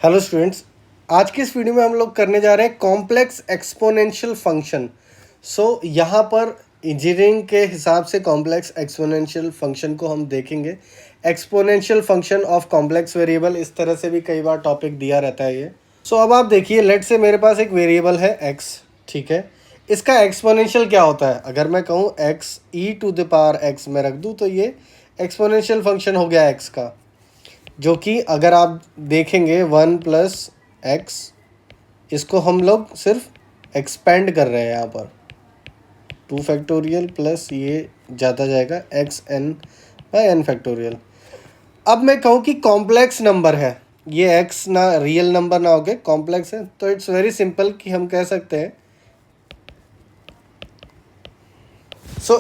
Hello students, आज की इस वीडियो में हम लोग करने जा रहे हैं कॉम्प्लेक्स एक्सपोनेंशियल फंक्शन। यहाँ पर इंजीनियरिंग के हिसाब से कॉम्प्लेक्स एक्सपोनेंशियल फंक्शन को हम देखेंगे। Exponential function of complex variable, इस तरह से भी कई बार टॉपिक दिया रहता है ये। अब आप देखिए, लेट से मेरे पास एक वेरिएबल है x, ठीक है। इसका एक्सपोनेंशियल क्या होता है? अगर मैं कहूँ x e⁻x में रख दूँ तो ये एक्सपोनेंशियल फंक्शन हो गया x का, जो कि अगर आप देखेंगे 1 + x, इसको हम लोग सिर्फ एक्सपेंड कर रहे हैं यहाँ पर 2 फैक्टोरियल प्लस ये ज़्यादा जाएगा xn/n फैक्टोरियल। अब मैं कहूँ कि कॉम्प्लेक्स नंबर है ये, x ना रियल नंबर ना होके कॉम्प्लेक्स है, तो इट्स वेरी सिंपल कि हम कह सकते हैं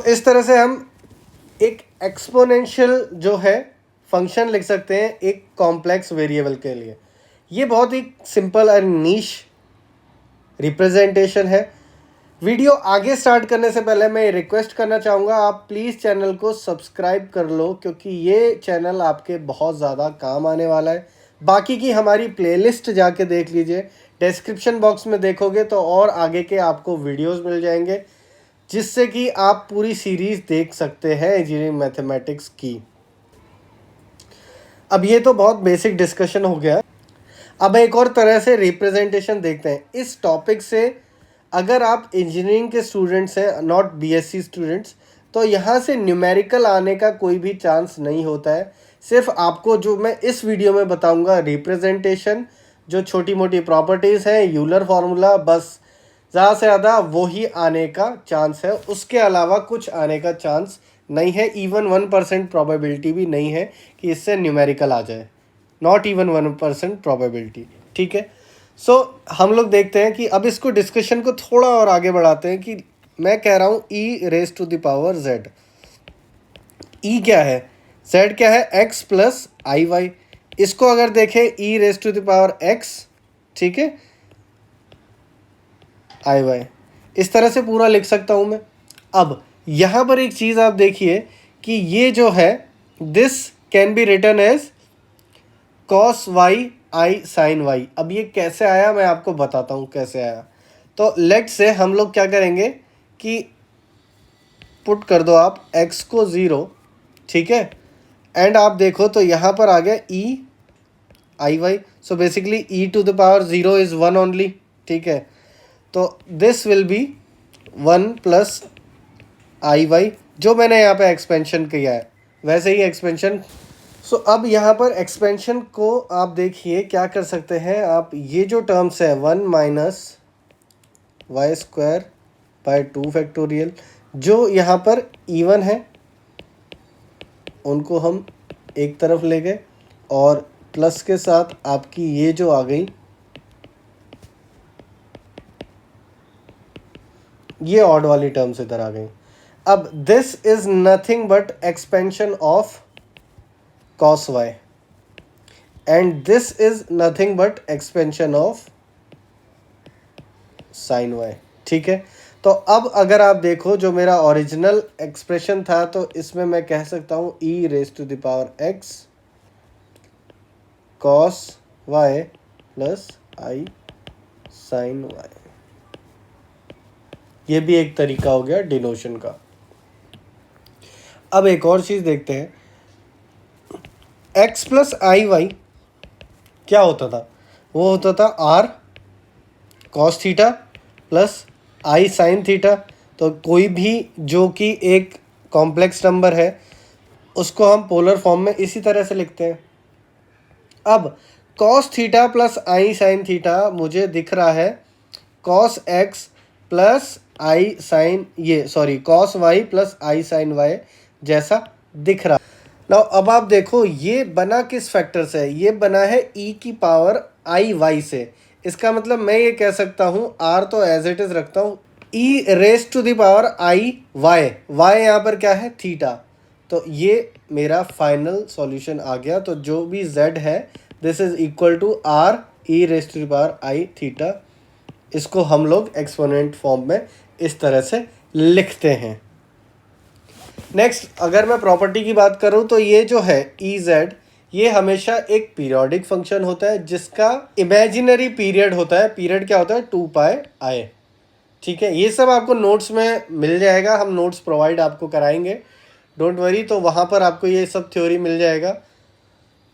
इस तरह से हम एक एक्सपोनेंशियल जो है फंक्शन लिख सकते हैं एक कॉम्प्लेक्स वेरिएबल के लिए। ये बहुत ही सिंपल और नीश रिप्रेजेंटेशन है। वीडियो आगे स्टार्ट करने से पहले मैं रिक्वेस्ट करना चाहूँगा, आप प्लीज़ चैनल को सब्सक्राइब कर लो, क्योंकि ये चैनल आपके बहुत ज़्यादा काम आने वाला है। बाकी की हमारी प्लेलिस्ट जाके देख लीजिए, डिस्क्रिप्शन बॉक्स में देखोगे तो और आगे के आपको वीडियोस मिल जाएंगे, जिससे कि आप पूरी सीरीज़ देख सकते हैं इंजीनियरिंग मैथमेटिक्स की। अब ये तो बहुत बेसिक डिस्कशन हो गया। अब एक और तरह से रिप्रेजेंटेशन देखते हैं इस टॉपिक से। अगर आप इंजीनियरिंग के स्टूडेंट्स हैं, नॉट बीएससी स्टूडेंट्स, तो यहाँ से न्यूमेरिकल आने का कोई भी चांस नहीं होता है। सिर्फ आपको जो मैं इस वीडियो में बताऊँगा रिप्रेजेंटेशन, जो छोटी मोटी प्रॉपर्टीज़ हैं, यूलर फार्मूला, बस ज़्यादा से ज़्यादा वही आने का चांस है। उसके अलावा कुछ आने का चांस नहीं है। इवन 1% प्रोबेबिलिटी भी नहीं है कि इससे न्यूमेरिकल आ जाए, नॉट इवन 1% प्रोबेबिलिटी, ठीक है। हम लोग देखते हैं कि अब इसको डिस्कशन को थोड़ा और आगे बढ़ाते हैं कि मैं कह रहा हूँ e⁻z। e क्या है, z क्या है, x + iy। इसको अगर देखें e⁻x, ठीक है, iy, इस तरह से पूरा लिख सकता हूँ मैं। अब यहाँ पर एक चीज़ आप देखिए कि ये जो है, this can be written as cos y i sin y। अब ये कैसे आया मैं आपको बताता हूँ कैसे आया। तो लेट से हम लोग क्या करेंगे कि पुट कर दो आप x को 0, ठीक है, एंड आप देखो तो यहाँ पर आ गया e i y। So basically e⁻0 is 1 only, ठीक है। तो दिस विल बी 1 + iy, जो मैंने यहाँ पे एक्सपेंशन किया है वैसे ही एक्सपेंशन। अब यहाँ पर एक्सपेंशन को आप देखिए क्या कर सकते हैं आप, ये जो टर्म्स है 1 - y² / 2 फैक्टोरियल, जो यहाँ पर इवन है उनको हम एक तरफ ले गए, और प्लस के साथ आपकी ये जो आ गई, ये ऑड वाली टर्म्स इधर आ गई। अब this is nothing but expansion of cos y, and this is nothing but expansion of sin y, ठीक है। तो अब अगर आप देखो जो मेरा ओरिजिनल एक्सप्रेशन था, तो इसमें मैं कह सकता हूँ e⁻x cos y + i sin y। ये भी एक तरीका हो गया डिनोशन का। अब एक और चीज़ देखते हैं, x + iy क्या होता था? वो होता था r cos theta + i sin theta. तो कोई भी जो कि एक कॉम्प्लेक्स नंबर है उसको हम पोलर फॉर्म में इसी तरह से लिखते हैं। अब cos theta + i sin theta मुझे दिख रहा है cos x + i sin cos y + i sin y जैसा दिख रहा। नाउ अब आप देखो ये बना किस फैक्टर से है, ये बना है e⁻i y से। इसका मतलब मैं ये कह सकता हूँ, r तो एज इट इज़ रखता हूँ, e⁻i y, y यहाँ पर क्या है, थीटा। तो ये मेरा फाइनल सॉल्यूशन आ गया। तो जो भी z है, this is equal to r e⁻i theta. इसको हम लोग एक्सपोनेंट फॉर्म में इस तरह से लिखते हैं। नेक्स्ट, अगर मैं प्रॉपर्टी की बात करूं तो ये जो है EZ, ये हमेशा एक पीरियोडिक फंक्शन होता है जिसका इमेजिनरी पीरियड होता है। पीरियड क्या होता है? 2πi। ठीक है, ये सब आपको नोट्स में मिल जाएगा, हम नोट्स प्रोवाइड आपको कराएंगे, डोंट वरी। तो वहाँ पर आपको ये सब थ्योरी मिल जाएगा।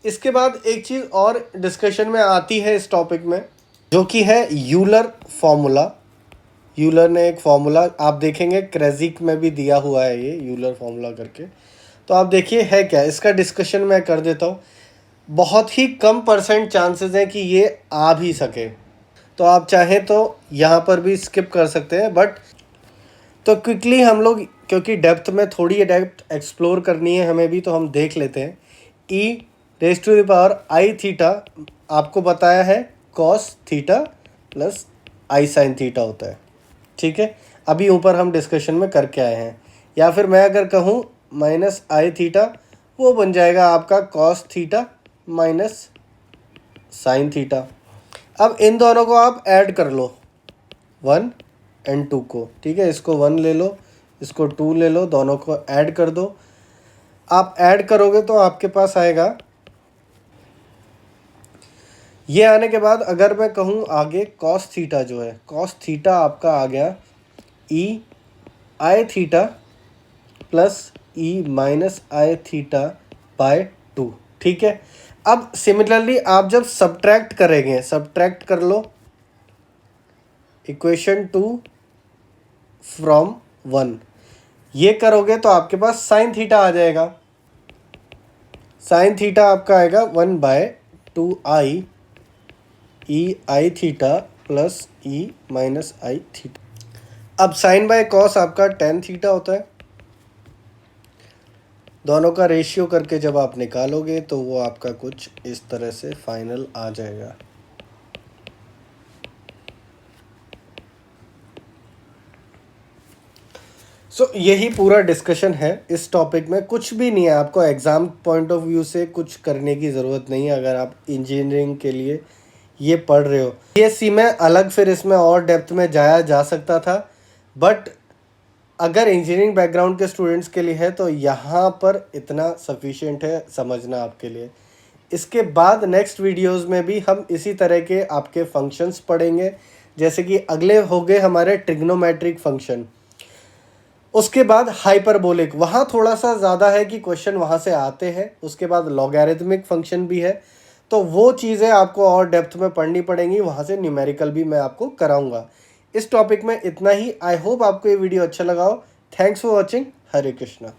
इसके बाद एक चीज़ और डिस्कशन में आती है इस टॉपिक में, जो कि है यूलर फॉर्मूला। यूलर ने एक फॉर्मूला, आप देखेंगे क्रेजिक में भी दिया हुआ है ये यूलर फॉर्मूला करके। तो आप देखिए है क्या, इसका डिस्कशन मैं कर देता हूँ। बहुत ही कम % चांसेस हैं कि ये आ भी सके, तो आप चाहें तो यहाँ पर भी स्किप कर सकते हैं। बट तो क्विकली हम लोग, क्योंकि डेप्थ में थोड़ी डेप्थ एक्सप्लोर करनी है हमें भी, तो हम देख लेते हैं। e⁻i थीटा आपको बताया है cos theta plus i sin theta होता है। ठीक है, अभी ऊपर हम डिस्कशन में करके आए हैं। या फिर मैं अगर कहूँ -i थीटा, वो बन जाएगा आपका cos theta minus sine theta. अब इन दोनों को आप ऐड कर लो, 1 और 2 को। ठीक है, इसको 1 ले लो, इसको 2 ले लो, दोनों को ऐड कर दो। आप ऐड करोगे तो आपके पास आएगा, ये आने के बाद अगर मैं कहूँ आगे cos थीटा जो है, cos थीटा आपका आ गया e⁻i theta plus e⁻i theta by 2। ठीक है, अब सिमिलरली आप जब सब्ट्रैक्ट करेंगे, सब्ट्रैक्ट कर लो इक्वेशन 2 फ्रॉम 1, ये करोगे तो आपके पास साइन थीटा आ जाएगा। साइन थीटा आपका आएगा 1/2i e⁻i theta plus e⁻i theta. अब साइन बाय कॉस आपका tan थीटा होता है। दोनों का रेशियो करके जब आप निकालोगे तो वो आपका कुछ इस तरह से फाइनल आ जाएगा। यही पूरा डिस्कशन है इस टॉपिक में। कुछ भी नहीं है, आपको एग्ज़ाम पॉइंट ऑफ व्यू से कुछ करने की ज़रूरत नहीं है अगर आप इंजीनियरिंग के लिए ये पढ़ रहे हो। बीएससी में अलग फिर इसमें और डेप्थ में जाया जा सकता था, बट अगर इंजीनियरिंग बैकग्राउंड के स्टूडेंट्स के लिए है तो यहाँ पर इतना सफिशिएंट है समझना आपके लिए। इसके बाद नेक्स्ट वीडियोस में भी हम इसी तरह के आपके फंक्शंस पढ़ेंगे, जैसे कि अगले हो गए हमारे ट्रिग्नोमेट्रिक फंक्शन, उसके बाद हाइपरबोलिक, वहाँ थोड़ा सा ज़्यादा है कि क्वेश्चन वहाँ से आते हैं। उसके बाद लॉगैरिथमिक फंक्शन भी है, तो वो चीज़ें आपको और डेप्थ में पढ़नी पड़ेंगी, वहाँ से न्यूमेरिकल भी मैं आपको कराऊंगा। इस टॉपिक में इतना ही। आई होप आपको ये वीडियो अच्छा लगा हो। Thanks for watching. Hare Krishna.